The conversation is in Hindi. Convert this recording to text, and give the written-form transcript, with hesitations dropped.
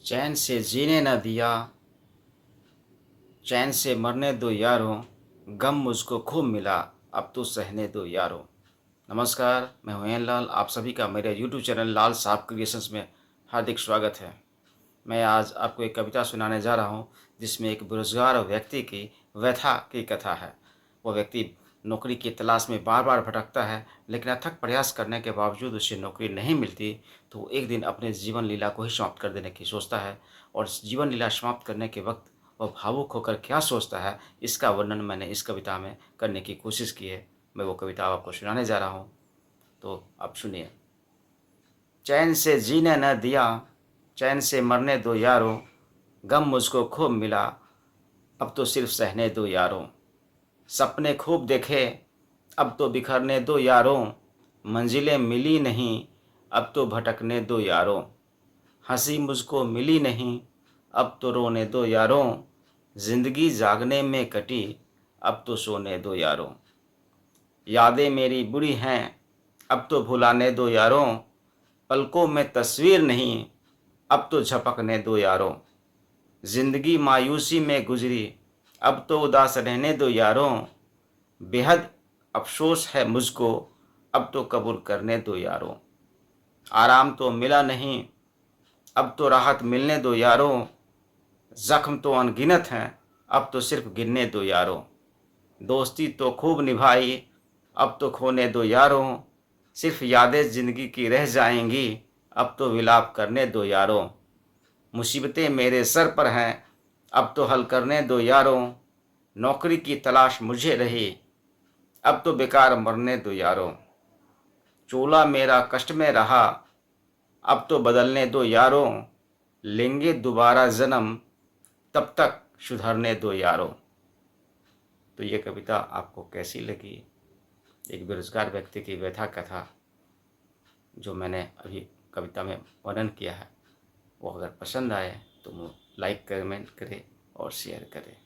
चैन से जीने न दिया, चैन से मरने दो यारों, गम मुझको खूब मिला, अब तो सहने दो यारों। नमस्कार, मैं हुसैन लाल, आप सभी का मेरे यूट्यूब चैनल लाल साहब क्रिएशंस में हार्दिक स्वागत है। मैं आज आपको एक कविता सुनाने जा रहा हूँ जिसमें एक बेरोजगार व्यक्ति की व्यथा की कथा है। वो व्यक्ति नौकरी की तलाश में बार बार भटकता है, लेकिन अथक प्रयास करने के बावजूद उसे नौकरी नहीं मिलती। तो वो एक दिन अपने जीवन लीला को ही समाप्त कर देने की सोचता है, और जीवन लीला समाप्त करने के वक्त वह भावुक होकर क्या सोचता है, इसका वर्णन मैंने इस कविता में करने की कोशिश की है। मैं वो कविता आपको सुनाने जा रहा हूँ, तो आप सुनिए। चैन से जीने न दिया, चैन से मरने दो यारों, गम मुझको खूब मिला, अब तो सिर्फ सहने दो यारों। सपने खूब देखे, अब तो बिखरने दो यारों, मंजिलें मिली नहीं, अब तो भटकने दो यारों। हंसी मुझको मिली नहीं, अब तो रोने दो यारों, जिंदगी जागने में कटी, अब तो सोने दो यारों। यादें मेरी बुरी हैं, अब तो भुलाने दो यारों, पलकों में तस्वीर नहीं, अब तो झपकने दो यारों। जिंदगी मायूसी में गुजरी, अब तो उदास रहने दो यारों। बेहद अफसोस है मुझको, अब तो कबूल करने दो यारों। आराम तो मिला नहीं, अब तो राहत मिलने दो यारों। जख्म तो अनगिनत हैं, अब तो सिर्फ गिनने दो यारों। दोस्ती तो खूब निभाई, अब तो खोने दो यारों। सिर्फ यादें जिंदगी की रह जाएंगी, अब तो विलाप करने दो यारों। मुसीबतें मेरे सर पर हैं, अब तो हल करने दो यारों। नौकरी की तलाश मुझे रही, अब तो बेकार मरने दो यारों। चोला मेरा कष्ट में रहा, अब तो बदलने दो यारों। लेंगे दोबारा जन्म, तब तक सुधरने दो यारों। तो ये कविता आपको कैसी लगी? एक बेरोजगार व्यक्ति की व्यथा कथा जो मैंने अभी कविता में वर्णन किया है, वो अगर पसंद आए तो लाइक कमेंट करें और शेयर करें।